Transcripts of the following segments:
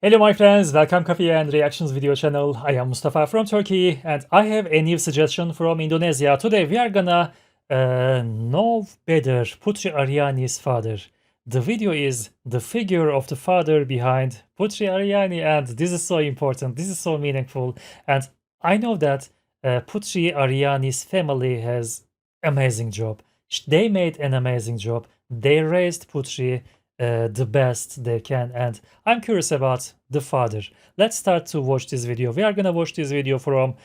Hello my friends, welcome Coffee and Reactions video channel. I am Mustafa from Turkey and I have a new suggestion from Indonesia. Today we are gonna know better Putri Aryani's father. The video is the figure of the father behind Putri Aryani, and this is so important, this is so meaningful, and I know that Putri Aryani's family has amazing job. They made an amazing job. They raised Putri the best they can, and I'm curious about the father. Let's start to watch this video. We are gonna watch this video from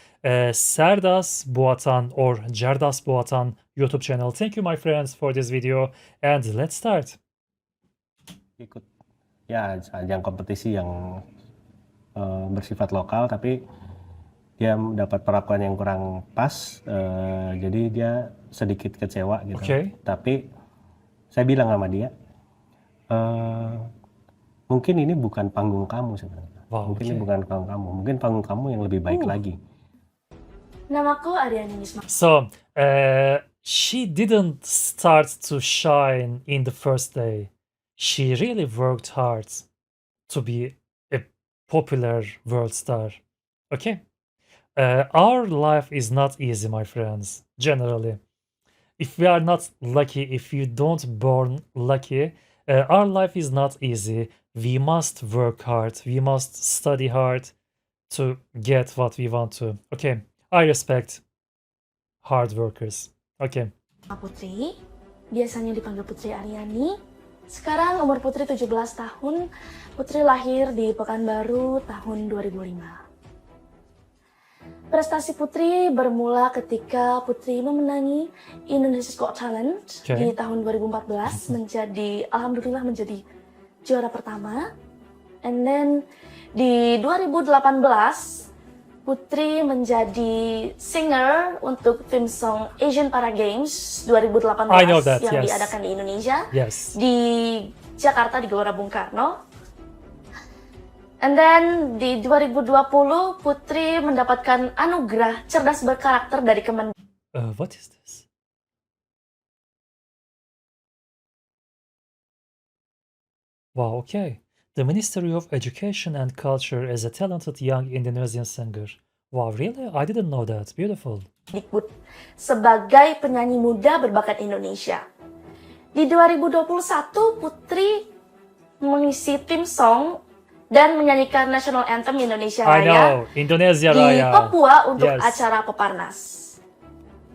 Serdas Buatan or Cerdas Buatan YouTube channel. Thank you my friends for this video, and let's start. Ikut ya ajang kompetisi yang bersifat lokal, tapi dia mendapat perlakuan yang kurang pas, jadi dia sedikit kecewa gitu. Okay. Tapi saya bilang sama dia, mungkin ini bukan panggung kamu sebenarnya. Wow, Mungkin ini okay. bukan panggung kamu. Mungkin panggung kamu yang lebih baik lagi. Namaku Aryani Nisma. So she didn't start to shine in the first day. She really worked hard to be a popular world star. Okay. Our life is not easy, my friends, generally. If we are not lucky, if you don't born lucky, our life is not easy. We must work hard. We must study hard to get what we want to. Okay, I respect hard workers. Okay. Putri, biasanya dipanggil Putri Aryani. Sekarang umur Putri 17 tahun. Putri lahir di Pekanbaru tahun 2005. Prestasi Putri bermula ketika Putri memenangi Indonesia's Got Talent di tahun 2014, alhamdulillah menjadi juara pertama. And then di 2018 Putri menjadi singer untuk theme song Asian Para Games 2018 I know that, yang yes. diadakan di Indonesia, Yes. di Jakarta di Gelora Bung Karno. And then di 2020 Putri mendapatkan anugerah cerdas berkarakter dari Kementerian. What is this? Wow, okay. The Ministry of Education and Culture as a talented young Indonesian singer. Wow, really? I didn't know that. Beautiful. Dikbud sebagai penyanyi muda berbakat Indonesia. Di 2021 Putri mengisi theme song dan menyanyikan National Anthem Indonesia I Raya know, Indonesia di Raya. Papua untuk Yes. acara Peparnas.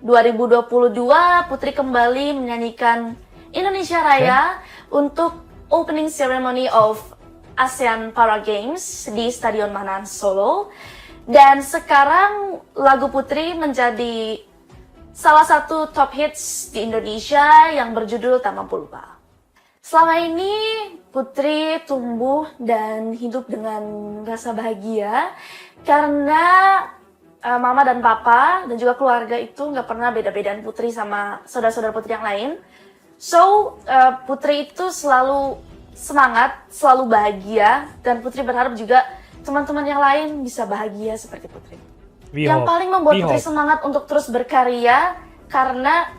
2022 Putri kembali menyanyikan Indonesia Raya untuk opening ceremony of ASEAN Para Games di Stadion Manan Solo. Dan sekarang lagu Putri menjadi salah satu top hits di Indonesia yang berjudul Tak Mampu Lupa. Selama ini Putri tumbuh dan hidup dengan rasa bahagia karena mama dan papa dan juga keluarga itu nggak pernah beda-bedain Putri sama saudara-saudara Putri yang lain. So, Putri itu selalu semangat, selalu bahagia, dan Putri berharap juga teman-teman yang lain bisa bahagia seperti Putri. Yang paling membuat Putri semangat untuk terus berkarya karena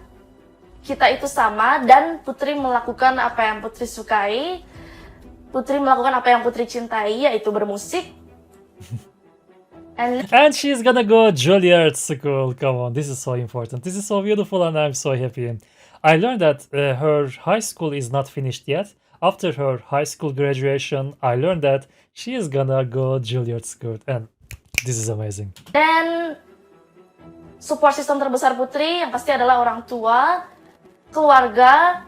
kita itu sama dan Putri melakukan apa yang Putri sukai. Putri melakukan apa yang Putri cintai, yaitu bermusik. And she's gonna go Juilliard School. Come on, this is so important. This is so beautiful and I'm so happy. I learned that her high school is not finished yet. After her high school graduation, I learned that she is gonna go Juilliard School. And this is amazing. Dan support system terbesar Putri yang pasti adalah orang tua, keluarga,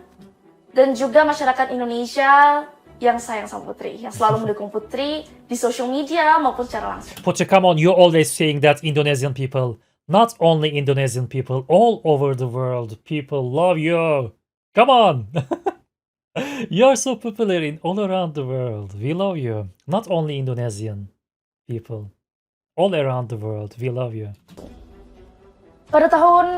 dan juga masyarakat Indonesia yang sayang sama Putri, yang selalu mendukung Putri di social media maupun secara langsung. Putri, come on, you're always saying that Indonesian people, not only Indonesian people, all over the world, people love you. Come on! You're so popular in all around the world. We love you. Not only Indonesian people, all around the world, we love you. Pada tahun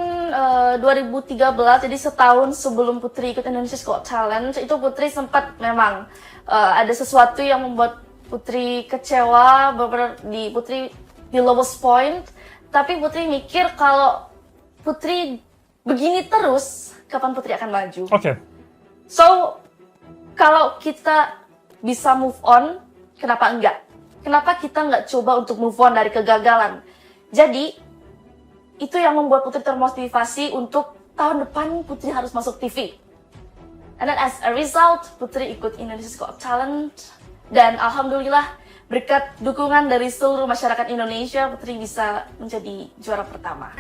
2013, jadi setahun sebelum Putri ikut Indonesia's Got Talent, itu Putri sempat memang ada sesuatu yang membuat Putri kecewa, Putri di lowest point. Tapi Putri mikir kalau Putri begini terus, kapan Putri akan maju? Okay. So, kalau kita bisa move on, kenapa enggak? kenapa kita nggak coba untuk move on dari kegagalan? Jadi, itu yang membuat Putri termotivasi untuk tahun depan Putri harus masuk TV. And then as a result, Putri ikut Indonesia's Got Talent. Dan alhamdulillah, berkat dukungan dari seluruh masyarakat Indonesia, Putri bisa menjadi juara pertama.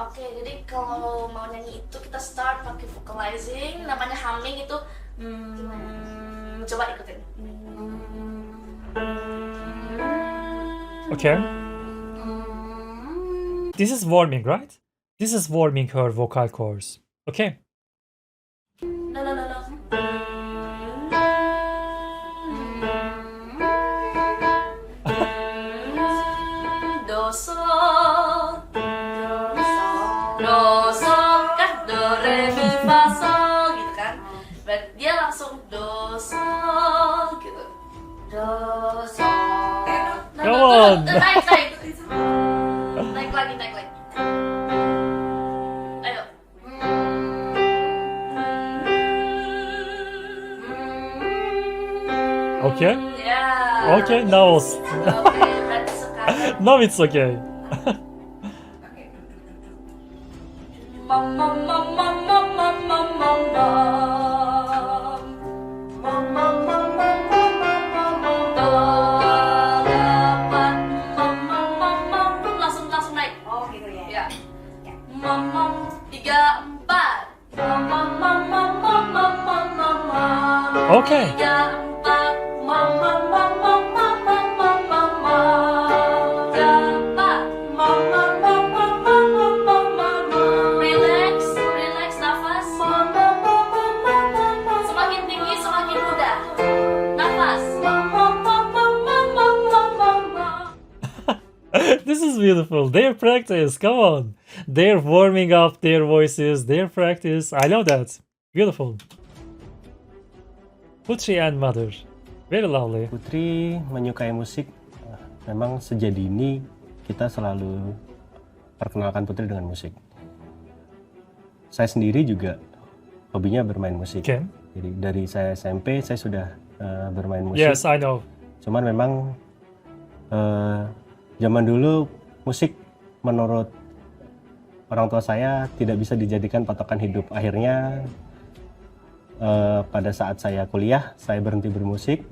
Oke, jadi kalau mau nyanyi itu kita start pakai vocalizing, namanya humming itu. Coba ikutin. Okay. This is warming, right? This is warming her vocal cords. Okay. No, no, no, no. Do, sol. Do, sol. Kan do, re, mi, fa, sol. Gitu kan. Berarti dia langsung do, sol. Gitu. Do, sol. Come on. Naik, naik. Naik lagi, naik lagi. Ayo. Okay. Yeah. Okay, now. Oke, berarti sekarang. Now it's okay. Mam mam mam mam mam mam mam mam mam. Mam mam mam mam mam mam mam mam. Do, dapat. Mam mam mam mam. Langsung naik. Oh gitu ya. Ya. Mam mam 3 4. Mam mam mam mam mam mam mam mam mam. Okay. 3 4. Mam mam mam mam mam mam mam mam mam. 3 4. Mam mam mam mam mam mam mam mam. Relax, relax nafas. Mam mam mam mam mam mam mam. Semakin tinggi semakin mudah. Nafas. Mam mam mam mam mam mam mam mam mam. This is beautiful. Their practice, come on. They're warming up their voices, their practice. I love that. Beautiful. Putri and Mother. Very lovely. Putri menyukai musik. Memang sejak dini kita selalu perkenalkan Putri dengan musik. Saya sendiri juga hobinya bermain musik. Okay. Jadi dari saya SMP saya sudah bermain musik. Yes, I know. Cuman memang zaman dulu musik menurut orang tua saya tidak bisa dijadikan patokan hidup. Akhirnya pada saat saya kuliah saya berhenti bermusik.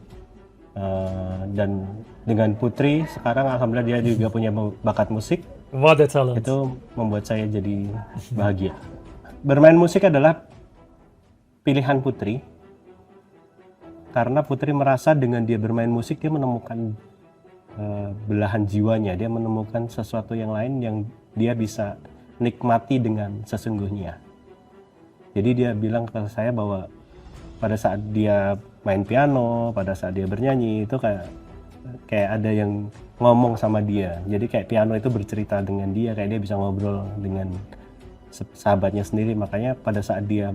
Dan dengan Putri sekarang alhamdulillah dia juga punya bakat musik. What a talent. Itu membuat saya jadi bahagia. Bermain musik adalah pilihan Putri karena Putri merasa dengan dia bermain musik dia menemukan belahan jiwanya, dia menemukan sesuatu yang lain yang dia bisa nikmati dengan sesungguhnya. Jadi dia bilang ke saya bahwa pada saat dia main piano, pada saat dia bernyanyi itu kayak ada yang ngomong sama dia. Jadi kayak piano itu bercerita dengan dia, kayak dia bisa ngobrol dengan sahabatnya sendiri. Makanya pada saat dia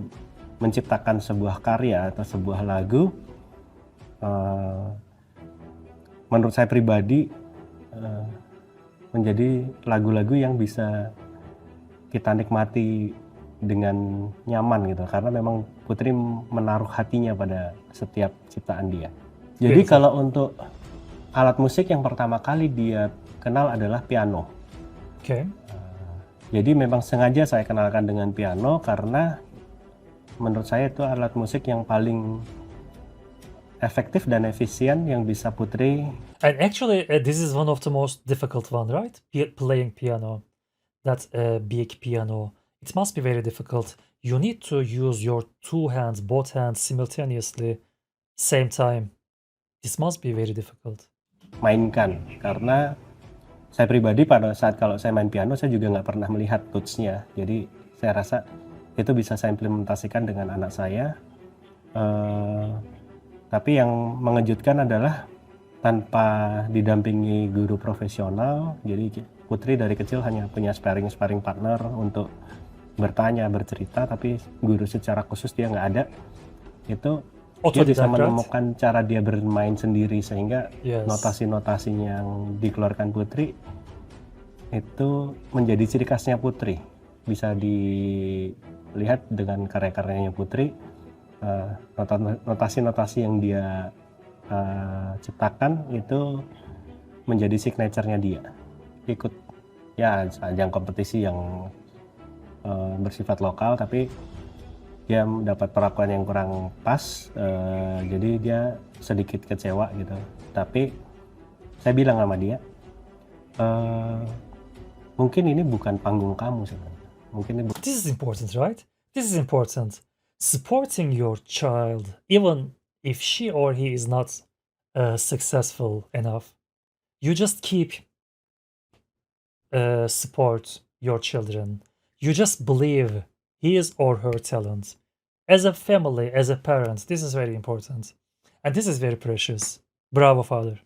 menciptakan sebuah karya atau sebuah lagu, menurut saya pribadi menjadi lagu-lagu yang bisa kita nikmati dengan nyaman gitu, karena memang Putri menaruh hatinya pada setiap ciptaan dia. Jadi kalau untuk alat musik yang pertama kali dia kenal adalah piano. Okay. Jadi memang sengaja saya kenalkan dengan piano karena menurut saya itu alat musik yang paling efektif dan efisien yang bisa Putri. And actually, this is one of the most difficult one, right? Playing piano. That's a big piano. It must be very difficult. You need to use your two hands, both hands simultaneously, same time. This must be very difficult. Mainkan, karena saya pribadi pada saat kalau saya main piano saya juga nggak pernah melihat tutsnya. Jadi saya rasa itu bisa saya implementasikan dengan anak saya. Tapi yang mengejutkan adalah tanpa didampingi guru profesional. Jadi Putri dari kecil hanya punya sparring partner untuk bertanya, bercerita, tapi guru secara khusus dia nggak ada. Itu dia bisa menemukan cara dia bermain sendiri, sehingga notasi-notasinya yang dikeluarkan Putri itu menjadi ciri khasnya Putri. Bisa dilihat dengan karya-karyanya Putri, notasi-notasi yang dia ciptakan itu menjadi signature-nya dia. Ikut ya ajang kompetisi yang bersifat lokal, tapi dia mendapat perlakuan yang kurang pas, jadi dia sedikit kecewa gitu. Tapi saya bilang sama dia, mungkin ini bukan panggung kamu sebenarnya. Mungkin ini This is important, right? This is important. Supporting your child, even if she or he is not successful enough, you just keep support your children. You just believe his or her talent. As a family, as a parent, this is very important. And this is very precious. Bravo, father.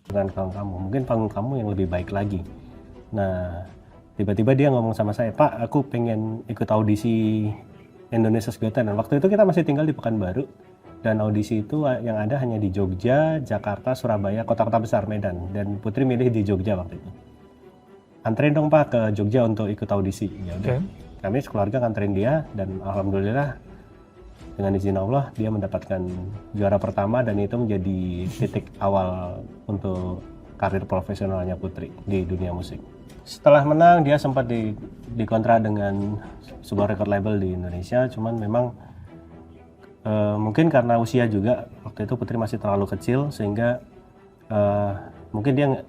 bukan panggung kamu, mungkin panggung kamu yang lebih baik lagi. Nah, tiba-tiba dia ngomong sama saya, Pak, aku pengen ikut audisi Indonesia's Got Talent. Waktu itu kita masih tinggal di Pekanbaru, dan audisi itu yang ada hanya di Jogja, Jakarta, Surabaya, kota-kota besar, Medan. Dan Putri milih di Jogja waktu itu. Anterin dong Pak ke Jogja untuk ikut audisi. Ya udah, kami sekeluarga nganterin dia, dan alhamdulillah dengan izin Allah dia mendapatkan juara pertama, dan itu menjadi titik awal untuk karir profesionalnya Putri di dunia musik. Setelah menang dia sempat dikontrak dengan sebuah record label di Indonesia, cuman memang mungkin karena usia juga, waktu itu Putri masih terlalu kecil, sehingga mungkin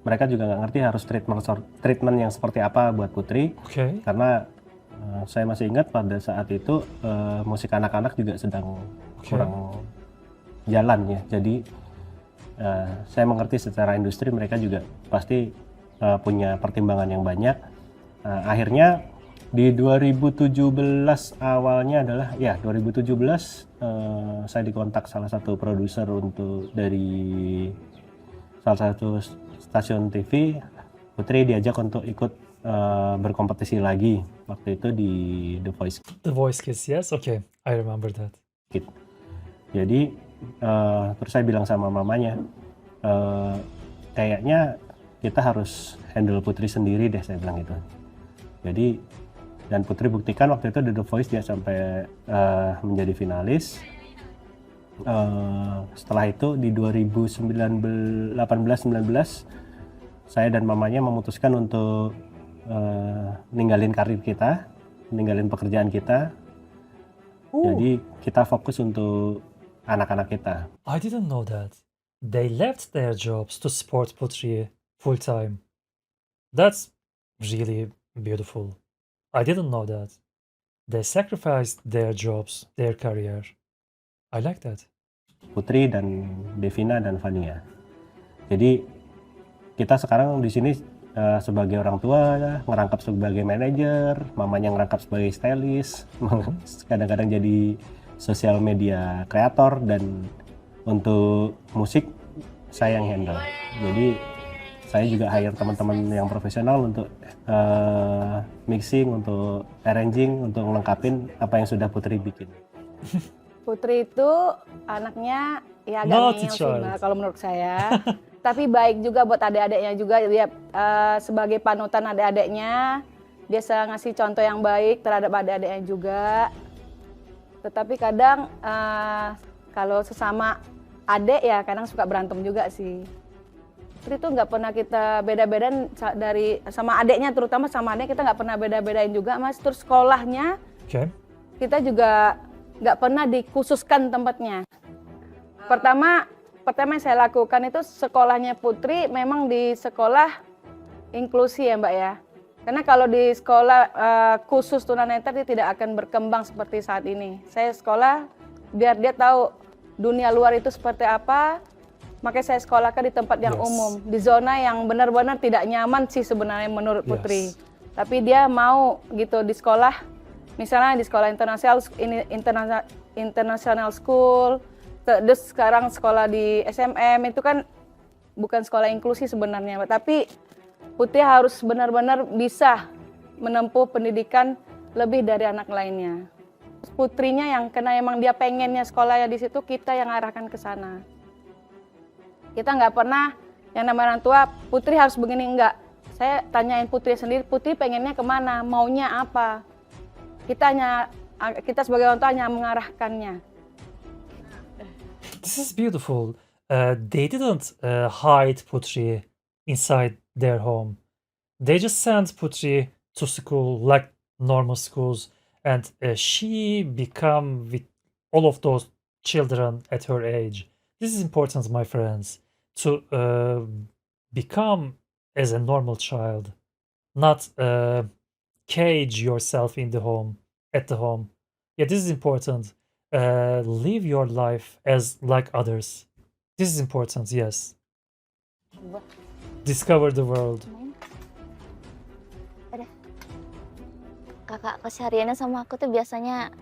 mereka juga nggak ngerti harus treatment yang seperti apa buat Putri. Karena saya masih ingat pada saat itu musik anak-anak juga sedang kurang jalan ya. Jadi saya mengerti secara industri mereka juga pasti punya pertimbangan yang banyak. Akhirnya di 2017 awalnya adalah 2017 saya dikontak salah satu produser dari salah satu stasiun TV. Putri diajak untuk ikut berkompetisi lagi waktu itu di The Voice. The Voice Kids, yes, okay, I remember that. Jadi terus saya bilang sama mamanya, kayaknya kita harus handle Putri sendiri deh, saya bilang gitu. Jadi dan Putri buktikan waktu itu di The Voice dia sampai menjadi finalis. Setelah itu di 2018-19 saya dan mamanya memutuskan untuk ninggalin karir kita, ninggalin pekerjaan kita. Jadi kita fokus untuk anak-anak kita. I didn't know that. They left their jobs to support Putri full time. That's really beautiful. I didn't know that. They sacrificed their jobs, their career. I like that. Putri dan Devina dan Vania. Jadi kita sekarang di sini sebagai orang tua, ngerangkap sebagai manajer, mamanya ngerangkap sebagai stylist, kadang-kadang jadi sosial media kreator, dan untuk musik saya yang handle. Jadi saya juga hire teman-teman yang profesional untuk mixing, untuk arranging, untuk melengkapin apa yang sudah Putri bikin. Putri itu anaknya ya agak Naughty ngeyel sih child. Mbak, kalau menurut saya. Tapi baik juga buat adik-adiknya juga. Dia sebagai panutan adik-adiknya, dia selalu ngasih contoh yang baik terhadap adik-adiknya juga. Tetapi kadang kalau sesama adik ya kadang suka berantem juga sih. Putri itu nggak pernah kita beda-bedain sama adiknya, terutama sama adik kita nggak pernah beda-bedain juga Mas. Terus sekolahnya kita juga nggak pernah dikhususkan tempatnya. Pertama yang saya lakukan itu sekolahnya Putri memang di sekolah inklusi ya Mbak ya. Karena kalau di sekolah khusus tunanetra dia tidak akan berkembang seperti saat ini. Saya sekolah biar dia tahu dunia luar itu seperti apa, makanya saya sekolahkan di tempat yang umum, di zona yang benar-benar tidak nyaman sih sebenarnya menurut Putri. Tapi dia mau gitu di sekolah, misalnya di sekolah international school, terus sekarang sekolah di SMM itu kan bukan sekolah inklusi sebenarnya, tapi Putri harus benar-benar bisa menempuh pendidikan lebih dari anak lainnya. Putrinya yang karena emang dia pengennya sekolahnya di situ, kita yang arahkan ke sana. Kita nggak pernah yang namanya orang tua, Putri harus begini, enggak. Saya tanyain Putri sendiri, Putri pengennya kemana, maunya apa. Kita sebagai orang tua hanya mengarahkannya. This is beautiful. they didn't hide Putri inside their home. They just sent Putri to school like normal schools, and she become with all of those children at her age. This is important, my friends, to become as a normal child, not cage yourself in the home, at the home. Yeah, this is important. Live your life as like others. This is important, yes. Discover the world. Kakak kesehariannya sama aku tuh biasanya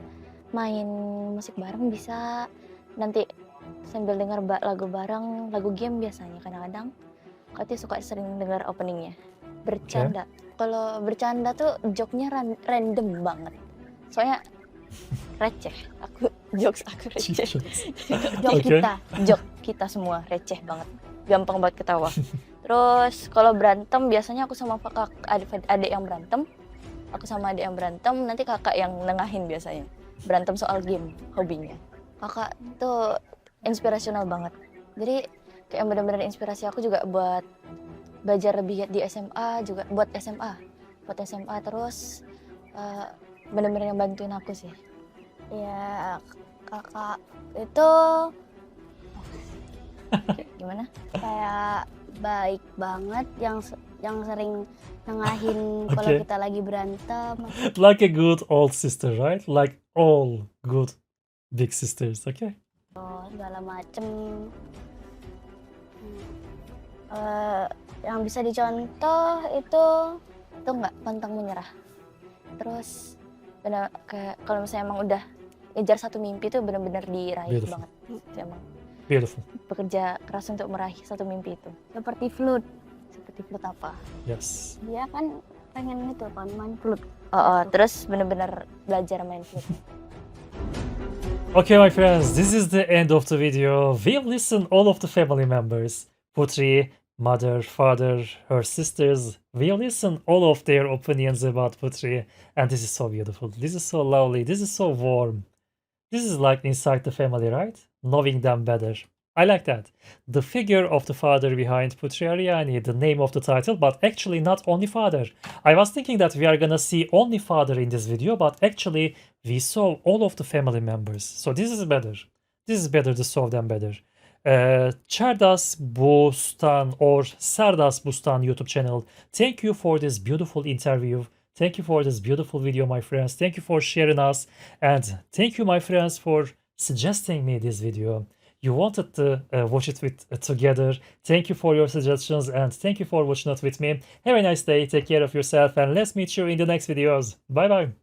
main musik bareng bisa, nanti sambil dengar lagu bareng, lagu game biasanya kadang-kadang. Kakak tuh suka sering dengar openingnya. Bercanda. Kalau bercanda tuh joke-nya random banget. Soalnya receh. Jokes aku receh. Oke. Joke kita semua receh banget. Gampang banget ketawa. Terus kalau berantem biasanya aku sama adik yang berantem. Aku sama adik yang berantem, nanti kakak yang nengahin biasanya. Berantem soal game, hobinya. Kakak tuh inspirasional banget. Jadi kayak benar-benar inspirasi aku juga buat belajar lebih di SMA, juga buat SMA. Buat SMA terus benar-benar yang bantuin aku sih. Ya kakak itu gimana? Kayak baik banget yang sering nengahin kalau Okay. kita lagi berantem. Like a good old sister, right? Like all good big sisters, okay? Segala macem. Yang bisa dicontoh itu Nggak pantang menyerah. Terus benar kayak kalau misalnya emang udah ngejar satu mimpi tuh benar-benar diraih Beautiful. banget. Itu emang Beautiful. bekerja keras untuk meraih satu mimpi itu. seperti flute. Seperti flute apa? Yes. Dia kan pengen itu kan main flute. Terus benar-benar belajar main flute. Okay, my friends, this is the end of the video. We've listened all of the family members. Putri, mother, father, her sisters. We've listened all of their opinions about Putri. And this is so beautiful. This is so lovely. This is so warm. This is like inside the family, right? Knowing them better. I like that. The figure of the father behind Putri Aryani, the name of the title, but actually not only father. I was thinking that we are gonna see only father in this video, but actually we saw all of the family members. So this is better. This is better to show them better. Chardas Bustan or Sardas Bustan YouTube channel, thank you for this beautiful interview. Thank you for this beautiful video, my friends. Thank you for sharing us. And thank you, my friends, for suggesting me this video. You wanted to watch it together. Thank you for your suggestions and thank you for watching it with me. Have a nice day. Take care of yourself and let's meet you in the next videos. Bye bye.